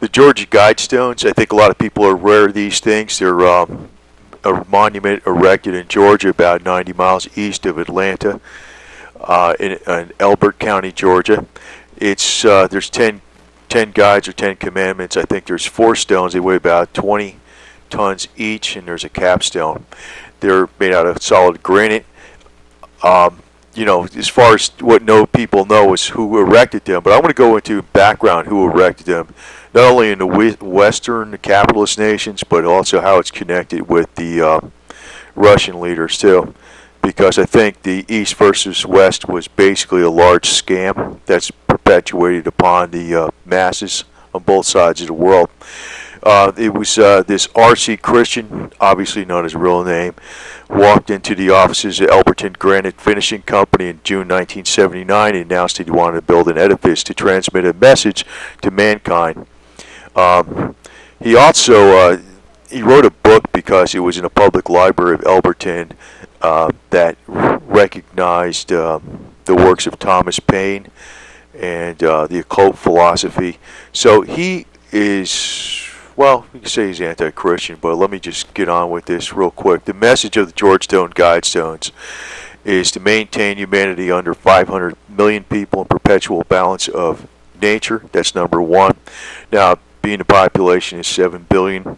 The Georgia Guidestones, I think a lot of people are aware of these things. They're a monument erected in Georgia, about 90 miles east of Atlanta, in Elbert County, Georgia. It's there's 10 guides or 10 commandments. I think there's 4 stones. They weigh about 20 tons each, and there's a capstone. They're made out of solid granite. You know, as far as what people know is who erected them, but I want to go into background who erected them, not only in the Western capitalist nations, but also how it's connected with the Russian leaders too, because I think the East versus West was basically a large scam that's perpetuated upon the masses on both sides of the world. It was this R.C. Christian, obviously not his real name, walked into the offices of Elberton Granite Finishing Company in June 1979 and announced that he wanted to build an edifice to transmit a message to mankind. He also he wrote a book because it was in a public library of Elberton that recognized the works of Thomas Paine and the occult philosophy. So he is, well, you can say he's anti-Christian, but let me just get on with this real quick. The message of the Georgetown Guidestones is to maintain humanity under 500 million people in perpetual balance of nature. That's number one. Now, being the population is 7 billion,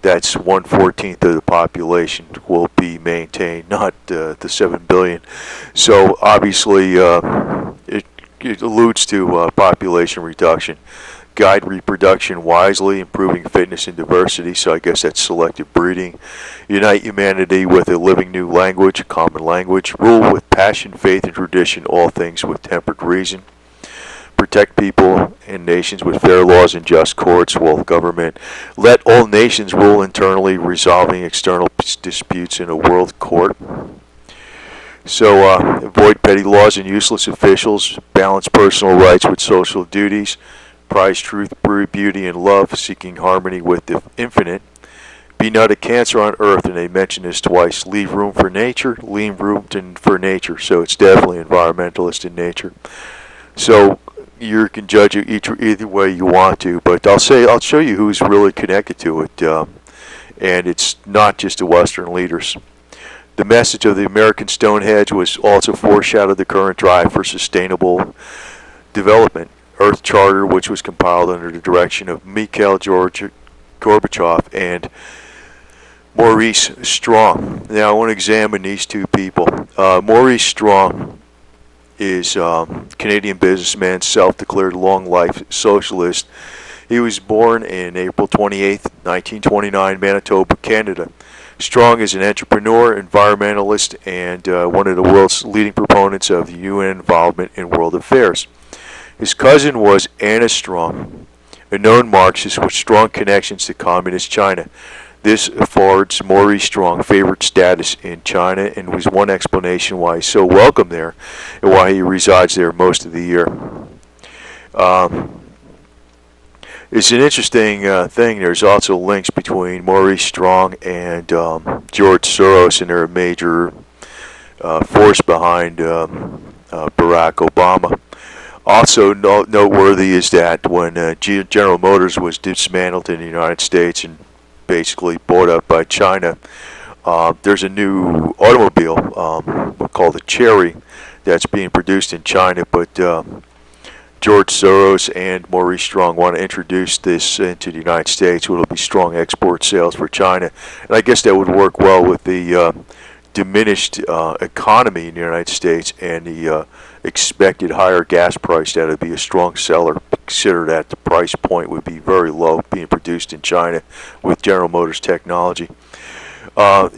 that's 1/14 of the population will be maintained, not the 7 billion. So obviously it alludes to population reduction. Guide reproduction wisely, improving fitness and diversity, so I guess that's selective breeding. Unite humanity with a living new language, a common language. Rule with passion, faith, and tradition, all things with tempered reason. Protect people and nations with fair laws and just courts, well government. Let all nations rule internally, resolving external disputes in a world court. So avoid petty laws and useless officials. Balance personal rights with social duties. Prize truth, beauty, and love, seeking harmony with the infinite. Be not a cancer on earth, and they mention this twice. Leave room for nature, leave room for nature. So it's definitely environmentalist in nature. So you can judge it either way you want to, but I'll show you who's really connected to it, and it's not just the Western leaders. The message of the American Stonehenge was also foreshadowed the current drive for sustainable development. Earth Charter, which was compiled under the direction of Mikhail Gorbachev and Maurice Strong. Now I want to examine these two people. Maurice Strong is Canadian businessman, self-declared long-life socialist. He was born in April 28, 1929, Manitoba, Canada. Strong is an entrepreneur, environmentalist, and one of the world's leading proponents of the UN involvement in world affairs. His cousin was Anna Strong, a known Marxist with strong connections to Communist China. This affords Maurice Strong favored status in China and was one explanation why he's so welcome there and why he resides there most of the year. It's an interesting thing. There's also links between Maurice Strong and George Soros, and they're a major force behind Barack Obama. Also noteworthy is that when General Motors was dismantled in the United States and basically bought up by China, there's a new automobile called the Cherry that's being produced in China, but George Soros and Maurice Strong want to introduce this into the United States, which will be strong export sales for China. And I guess that would work well with the diminished economy in the United States and the expected higher gas price. That would be a strong seller. Consider that the price point would be very low, being produced in China with General Motors technology.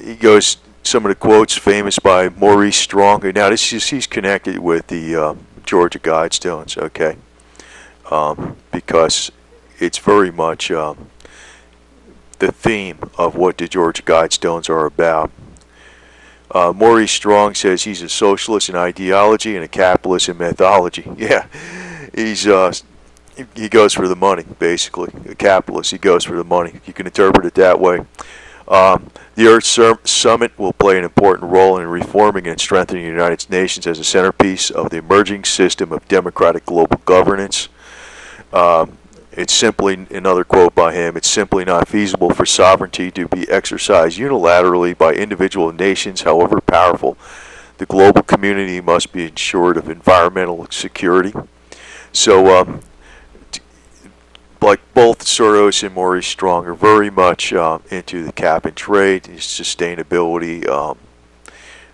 He goes some of the quotes famous by Maurice Strong. Now he's connected with the Georgia Guidestones, okay, because it's very much the theme of what the Georgia Guidestones are about. Maurice Strong says he's a socialist in ideology and a capitalist in methodology. Yeah, he goes for the money, basically. A capitalist, he goes for the money. You can interpret it that way. The Earth Summit will play an important role in reforming and strengthening the United Nations as a centerpiece of the emerging system of democratic global governance. It's simply, another quote by him, it's simply not feasible for sovereignty to be exercised unilaterally by individual nations, however powerful. The global community must be ensured of environmental security. So, like both Soros and Maurice Strong are very much into the cap and trade, sustainability,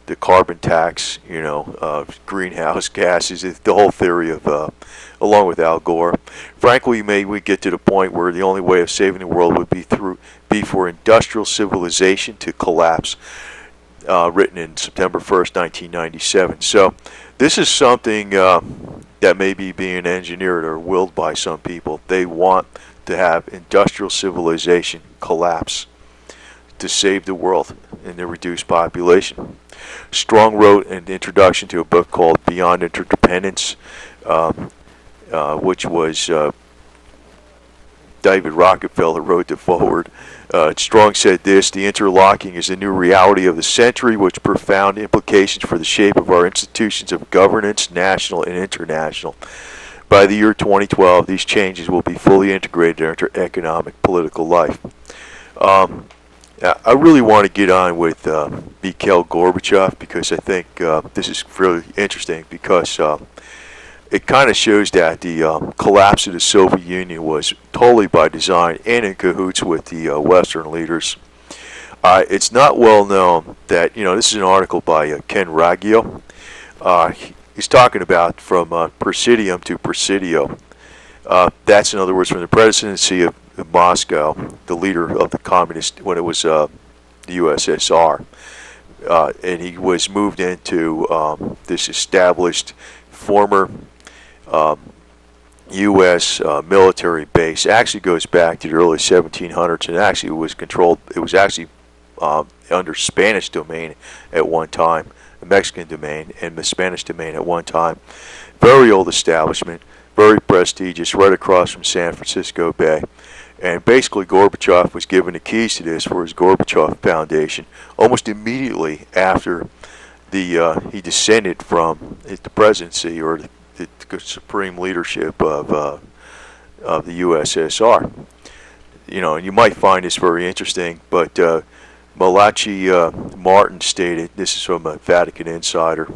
the carbon tax, greenhouse gases, the whole theory of, along with Al Gore. Frankly, may we get to the point where the only way of saving the world would be for industrial civilization to collapse. Written in September 1st, 1997. So this is something that may be being engineered or willed by some people. They want to have industrial civilization collapse to save the world and to reduce population. Strong wrote an introduction to a book called Beyond Interdependence, which was David Rockefeller wrote the foreword. Strong said this: the interlocking is the new reality of the century, with profound implications for the shape of our institutions of governance, national and international. By the year 2012, these changes will be fully integrated into economic, political life. I really want to get on with Mikhail Gorbachev, because I think this is really interesting, because it kind of shows that the collapse of the Soviet Union was totally by design and in cahoots with the Western leaders. It's not well known that, this is an article by Ken Raggio. He's talking about from Presidium to Presidio. That's, in other words, from the presidency of Moscow, the leader of the communist, when it was the USSR. And he was moved into this established former U.S. Military base. Actually goes back to the early 1700s, and actually was controlled. It was actually under Spanish domain at one time, the Mexican domain and the Spanish domain at one time. Very old establishment, very prestigious, right across from San Francisco Bay. And basically Gorbachev was given the keys to this for his Gorbachev Foundation almost immediately after he descended from the presidency, or the supreme leadership of the USSR. And you might find this very interesting, but Malachi Martin stated, this is from a Vatican insider: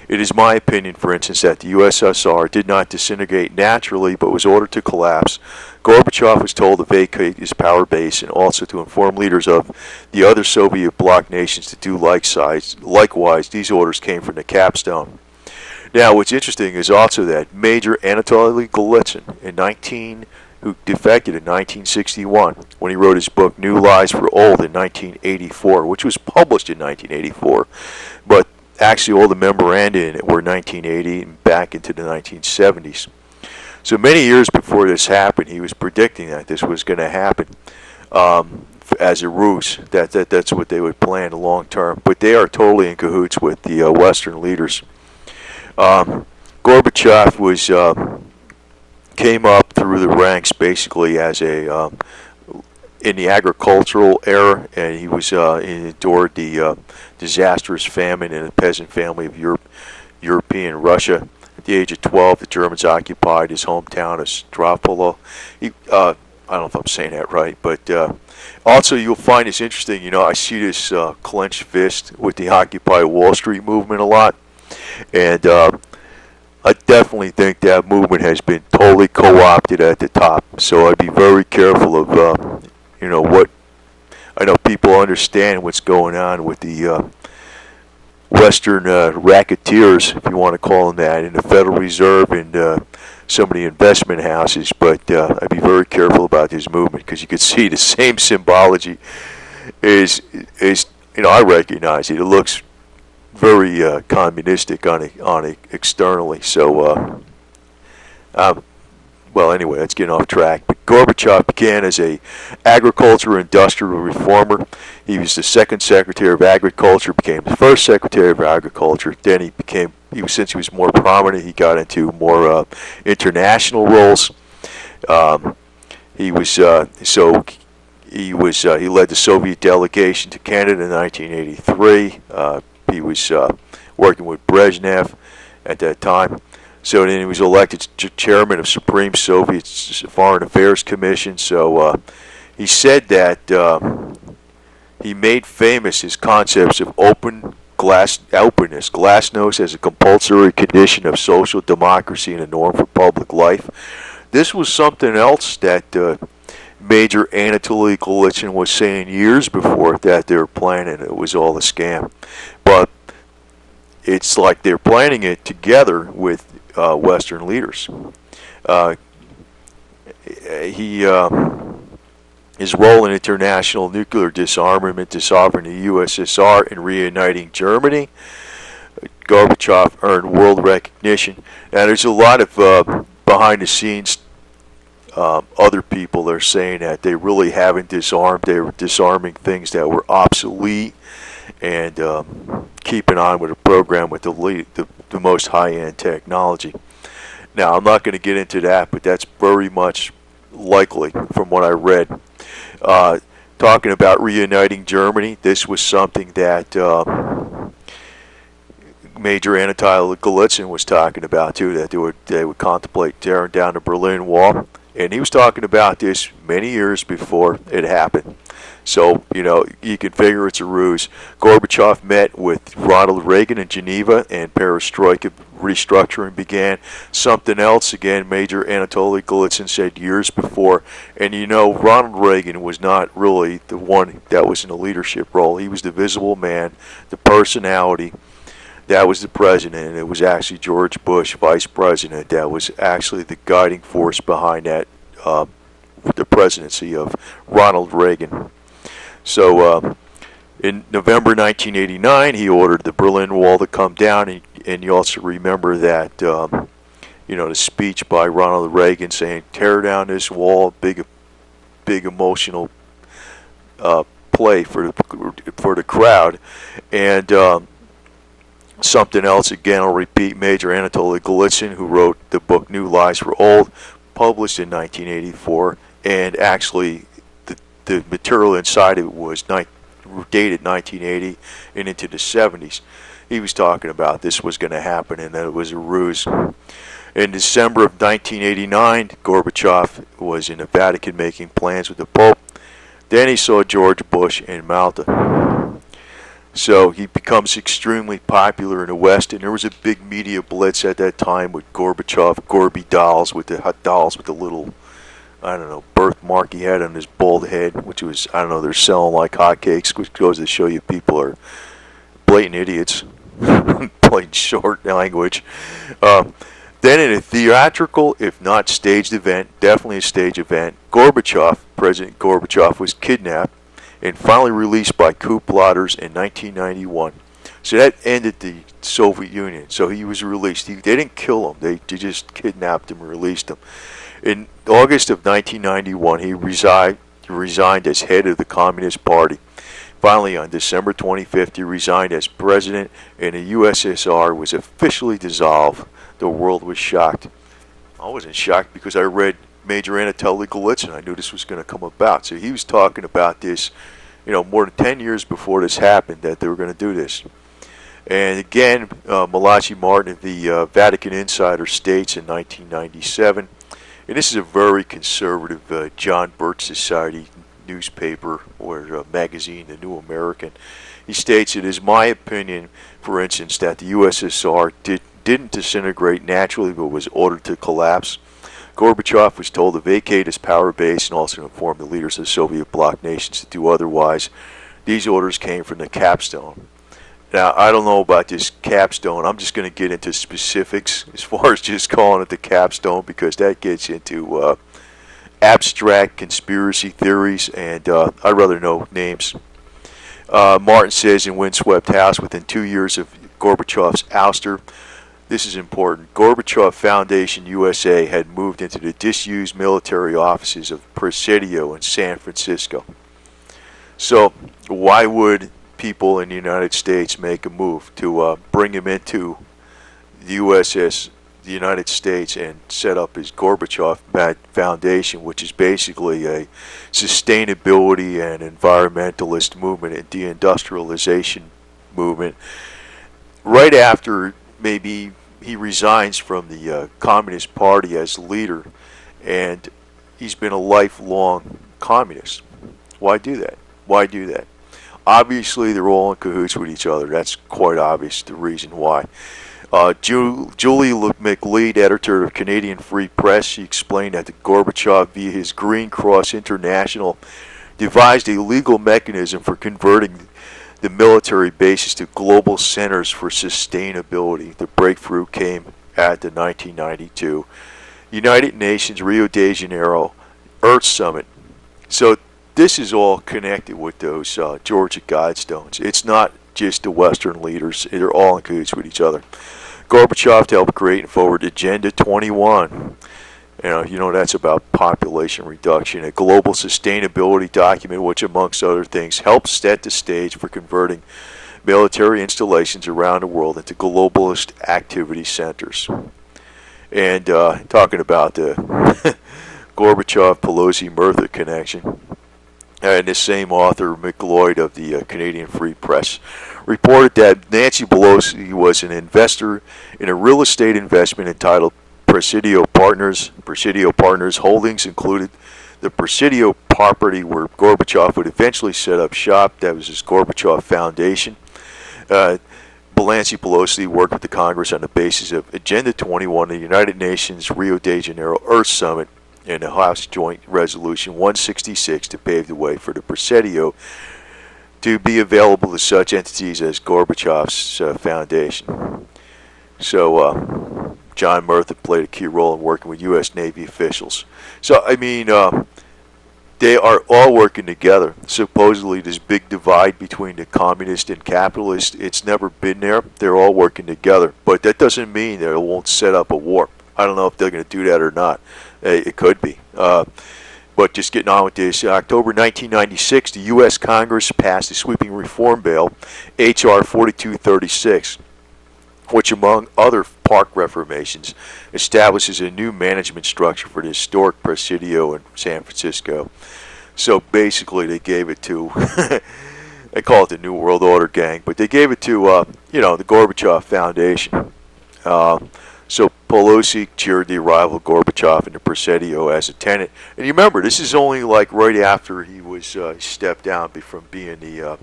it is my opinion, for instance, that the USSR did not disintegrate naturally, but was ordered to collapse. Gorbachev was told to vacate his power base, and also to inform leaders of the other Soviet bloc nations to do likewise. These orders came from the capstone. Now, what's interesting is also that Major Anatoly Golitsyn, who defected in 1961, when he wrote his book New Lies for Old in 1984, which was published in 1984, but actually all the memoranda in it were 1980 and back into the 1970s. So many years before this happened, he was predicting that this was going to happen as a ruse. That's what they would plan long term. But they are totally in cahoots with the Western leaders. Gorbachev came up through the ranks basically as in the agricultural era, and he endured the disastrous famine in a peasant family of European Russia. At the age of 12, the Germans occupied his hometown of Stavropol. I don't know if I'm saying that right, but also you'll find this interesting. I see this clenched fist with the Occupy Wall Street movement a lot, and I definitely think that movement has been totally co-opted at the top. So I'd be very careful of, what I know people understand what's going on with the Western racketeers, if you want to call them that, in the Federal Reserve and some of the investment houses. But I'd be very careful about this movement, because you could see the same symbology is I recognize it. It looks very communistic on it externally. So, well, anyway, that's getting off track. But Gorbachev began as a agriculture industrial reformer. He was the second Secretary of Agriculture, became the first Secretary of Agriculture. Then since he was more prominent, he got into more international roles. He led the Soviet delegation to Canada in 1983. He was working with Brezhnev at that time. So then he was elected chairman of Supreme Soviet Foreign Affairs Commission. So he said that he made famous his concepts of openness, glasnost as a compulsory condition of social democracy and a norm for public life. This was something else that Major Anatoly Golitsyn was saying years before that they were planning. It was all a scam. But it's like they're planning it together with Western leaders. His role in international nuclear disarmament, disarming the USSR, and reuniting Germany, Gorbachev earned world recognition. Now, there's a lot of behind-the-scenes other people that are saying that they really haven't disarmed. They were disarming things that were obsolete and keeping on with a program with the most high-end technology. Now, I'm not going to get into that, but that's very much likely from what I read. Talking about reuniting Germany, this was something that Major Anatoly Golitsyn was talking about too, that they would contemplate tearing down the Berlin Wall. And he was talking about this many years before it happened. So, you can figure it's a ruse. Gorbachev met with Ronald Reagan in Geneva, and perestroika restructuring began. Something else, again, Major Anatoly Golitsyn said years before. And Ronald Reagan was not really the one that was in a leadership role. He was the visible man, the personality. That was the president, and it was actually George Bush, vice president, that was actually the guiding force behind that, the presidency of Ronald Reagan. So in November 1989, he ordered the Berlin Wall to come down, and you also remember that, the speech by Ronald Reagan saying, tear down this wall, big emotional play for the crowd. And something else, again, I'll repeat, Major Anatoly Golitsyn, who wrote the book New Lies for Old, published in 1984, and actually the material inside of it was dated 1980 and into the 70s. He was talking about this was going to happen and that it was a ruse. In December of 1989, Gorbachev was in the Vatican making plans with the Pope. Then he saw George Bush in Malta. So he becomes extremely popular in the West, and there was a big media blitz at that time with Gorbachev, Gorby dolls with the hot dolls with the little, birthmark he had on his bald head, which was, they're selling like hotcakes, which goes to show you people are blatant idiots, plain short language. Then in a theatrical, if not staged event, definitely a stage event, President Gorbachev was kidnapped and finally released by coup plotters in 1991. So that ended the Soviet Union. So he was released. They didn't kill him. They just kidnapped him and released him. In August of 1991, he resigned as head of the Communist Party. Finally, on December 25th, he resigned as president, and the USSR was officially dissolved. The world was shocked. I wasn't shocked because I read Major Anatoly Golitsyn. I knew this was going to come about. So he was talking about this, more than 10 years before this happened, that they were going to do this. And again, Malachi Martin of the Vatican Insider states in 1997, and this is a very conservative John Birch Society newspaper or magazine, The New American. He states, it is my opinion, for instance, that the USSR didn't disintegrate naturally but was ordered to collapse. Gorbachev was told to vacate his power base and also inform the leaders of Soviet bloc nations to do otherwise. These orders came from the capstone. Now, I don't know about this capstone. I'm just going to get into specifics as far as just calling it the capstone, because that gets into abstract conspiracy theories, and I'd rather know names. Martin says in Windswept House, within 2 years of Gorbachev's ouster, this is important, Gorbachev Foundation USA had moved into the disused military offices of Presidio in San Francisco. So why would people in the United States make a move to bring him into the the United States, and set up his Gorbachev Foundation, which is basically a sustainability and environmentalist movement and deindustrialization movement, right after maybe he resigns from the Communist Party as leader, and he's been a lifelong communist. Why do that? Why do that? Obviously, they're all in cahoots with each other. That's quite obvious, the reason why. Julie McLeod, editor of Canadian Free Press, she explained that Gorbachev, via his Green Cross International, devised a legal mechanism for converting the military bases to global centers for sustainability. The breakthrough came at the 1992 United Nations Rio de Janeiro Earth Summit. So this is all connected with those Georgia Guidestones. It's not just the Western leaders. They're all in cahoots with each other. Gorbachev to help create and forward Agenda 21. You know that's about population reduction, a global sustainability document which, amongst other things, helps set the stage for converting military installations around the world into globalist activity centers. And talking about the Gorbachev-Pelosi-Murtha connection, and this same author, McLeod of the Canadian Free Press, reported that Nancy Pelosi was an investor in a real estate investment entitled Presidio Partners. Presidio Partners holdings included the Presidio property where Gorbachev would eventually set up shop. That was his Gorbachev Foundation. Nancy Pelosi worked with the Congress on the basis of Agenda 21, the United Nations Rio de Janeiro Earth Summit, and the House Joint Resolution 166 to pave the way for the Presidio to be available to such entities as Gorbachev's foundation. So John Murtha played a key role in working with U.S. Navy officials. So, I mean, they are all working together. Supposedly, this big divide between the communist and capitalist, it's never been there. They're all working together. But that doesn't mean they won't set up a war. I don't know if they're going to do that or not. It could be. But just getting on with this, October 1996, the U.S. Congress passed a sweeping reform bill, H.R. 4236, which, among other park reformations, establishes a new management structure for the historic Presidio in San Francisco. So basically, they gave it to, they call it the New World Order gang, but they gave it to, the Gorbachev Foundation. So Pelosi cheered the arrival of Gorbachev in the Presidio as a tenant. And you remember, this is only like right after he was stepped down from being the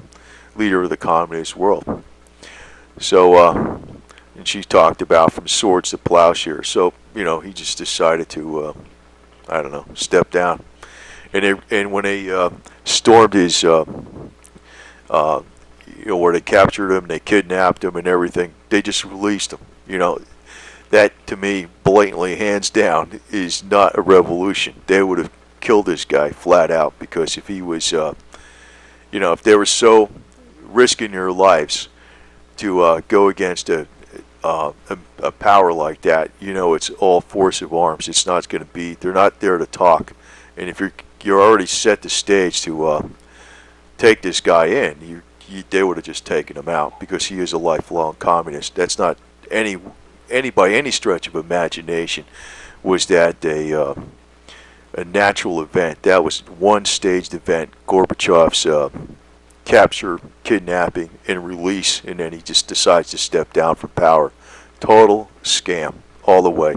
leader of the communist world. So, and she talked about from swords to plowshares. So, he just decided to, step down. And when they stormed his, where they captured him, they kidnapped him and everything, they just released him. That, to me, blatantly, hands down, is not a revolution. They would have killed this guy flat out, because if he was, if they were so risking their lives to go against a power like that, it's all force of arms. It's not going to be, they're not there to talk. And if you're already set the stage to take this guy in, they would have just taken him out, because he is a lifelong communist. That's not by any stretch of imagination was that a natural event. That was one staged event, Gorbachev's capture, kidnapping, and release, and then he just decides to step down from power. Total scam all the way.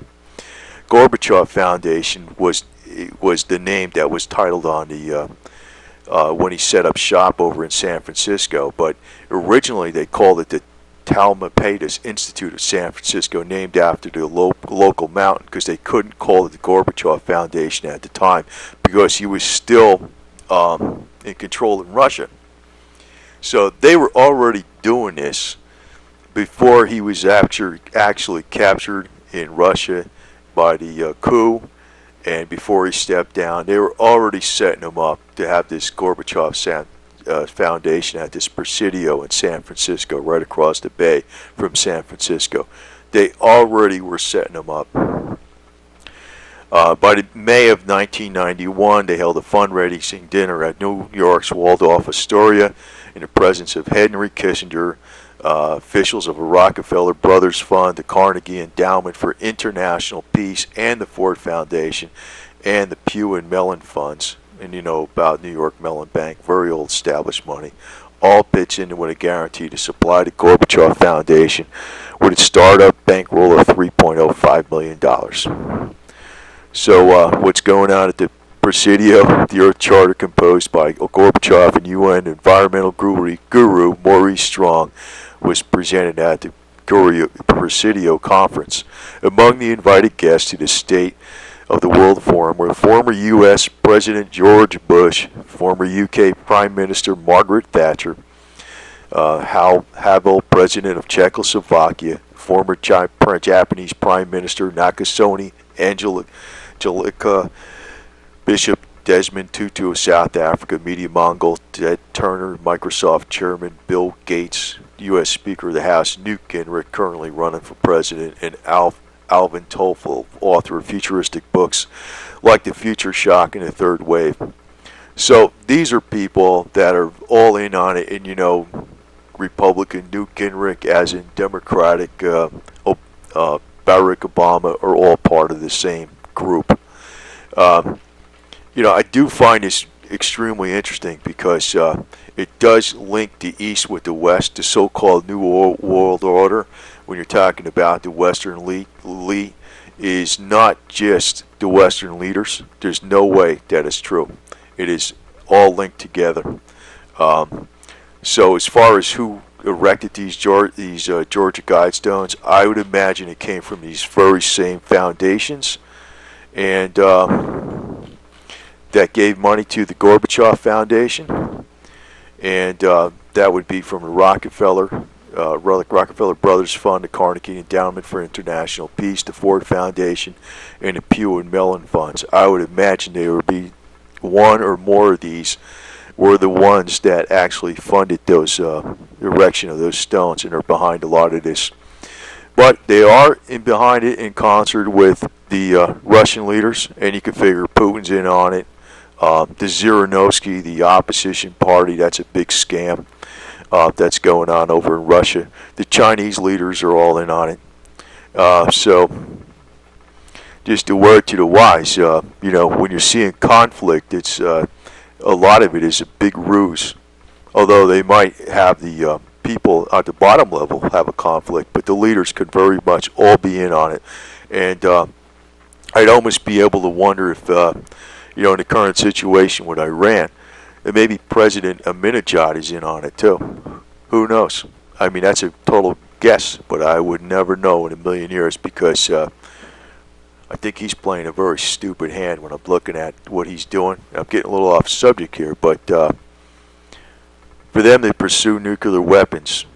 Gorbachev Foundation was the name that was titled on the when he set up shop over in San Francisco, but originally they called it the Talmapatis Institute of San Francisco, named after the local mountain, because they couldn't call it the Gorbachev Foundation at the time, because he was still in control in Russia. So they were already doing this before he was actually captured in Russia by the coup, and before he stepped down. They were already setting him up to have this Gorbachev Foundation at this Presidio in San Francisco, right across the bay from San Francisco. They already were setting him up. By May of 1991, they held a fundraising dinner at New York's Waldorf Astoria in the presence of Henry Kissinger, officials of the Rockefeller Brothers Fund, the Carnegie Endowment for International Peace, and the Ford Foundation, and the Pew and Mellon Funds. And you know about New York Mellon Bank, very old established money. all pitched in with a guarantee to supply the Gorbachev Foundation with its startup bankroll of $3.05 million. So what's going on at the Presidio, the Earth Charter composed by Gorbachev and UN environmental guru Maurice Strong, was presented at the Presidio conference. Among the invited guests to the State of the World Forum were former U.S. President George Bush, former UK Prime Minister Margaret Thatcher, Hal Havel, President of Czechoslovakia, former Japanese Prime Minister Nakasone Angelica, Bishop Desmond Tutu of South Africa, media Mongol Ted Turner, Microsoft Chairman Bill Gates, U.S. Speaker of the House Newt Gingrich, currently running for president, and Alvin Toffel, author of futuristic books like The Future Shock and The Third Wave. So these are people that are all in on it, and Republican Newt Gingrich, as in Democratic Barack Obama, are all part of the same group. I do find this extremely interesting because it does link the East with the West, the so-called New World Order. When you're talking about the Western elite, is not just the Western leaders. There's no way that is true. It is all linked together. So as far as who erected these Georgia Guidestones, I would imagine it came from these very same foundations, and that gave money to the Gorbachev Foundation, and that would be from the Rockefeller Brothers Fund, the Carnegie Endowment for International Peace, the Ford Foundation, and the Pew and Mellon funds. I would imagine there would be one or more of these were the ones that actually funded those erection of those stones and are behind a lot of this. But they are behind it in concert with the Russian leaders, and you can figure Putin's in on it. The Zhirinovsky, the opposition party, that's a big scam that's going on over in Russia. The Chinese leaders are all in on it. So just a word to the wise, when you're seeing conflict, it's a lot of it is a big ruse. Although they might have the people at the bottom level have a conflict, but the leaders could very much all be in on it. And I'd almost be able to wonder if, in the current situation with Iran, that maybe President Ahmadinejad is in on it too. Who knows? I mean, that's a total guess, but I would never know in a million years, because I think he's playing a very stupid hand when I'm looking at what he's doing. I'm getting a little off subject here, but for them to pursue nuclear weapons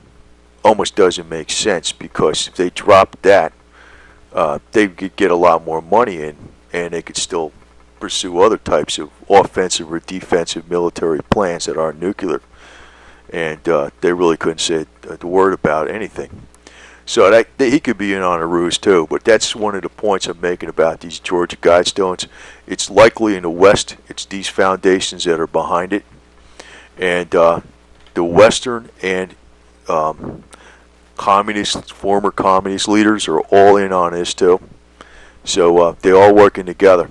almost doesn't make sense, because if they drop that, they could get a lot more money in, and they could still pursue other types of offensive or defensive military plans that aren't nuclear. And they really couldn't say the word about anything. So he could be in on a ruse too. But that's one of the points I'm making about these Georgia Guidestones. It's likely in the West, it's these foundations that are behind it. And the Western and former communist leaders are all in on this too. So they're all working together.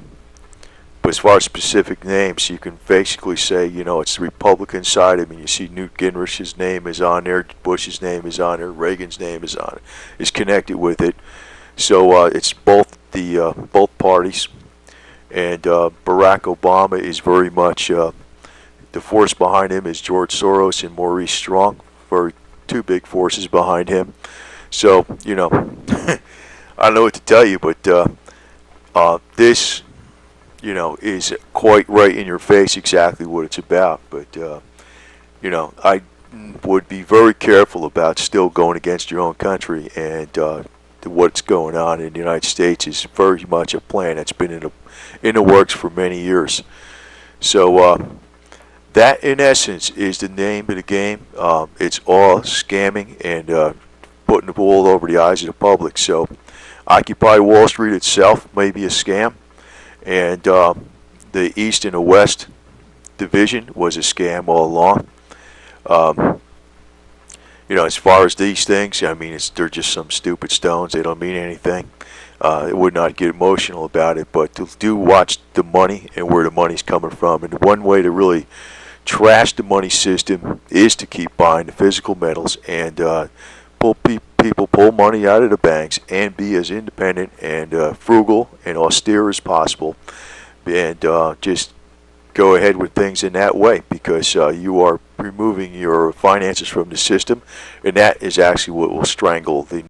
But as far as specific names, you can basically say, it's the Republican side. I mean, you see Newt Gingrich's name is on there, Bush's name is on there, Reagan's name is on it, is connected with it. So it's both parties. And Barack Obama is very much, the force behind him is George Soros and Maurice Strong, two big forces behind him. So, I don't know what to tell you, but this is quite right in your face exactly what it's about. But, I would be very careful about still going against your own country. And what's going on in the United States is very much a plan that's been in the works for many years. So that, in essence, is the name of the game. It's all scamming and putting the wool over the eyes of the public. So Occupy Wall Street itself may be a scam. And the East and the West division was a scam all along. As far as these things, I mean, they're just some stupid stones. They don't mean anything. I would not get emotional about it, but do watch the money and where the money's coming from. And one way to really trash the money system is to keep buying the physical metals and people pull money out of the banks and be as independent and frugal and austere as possible, and just go ahead with things in that way, because you are removing your finances from the system, and that is actually what will strangle the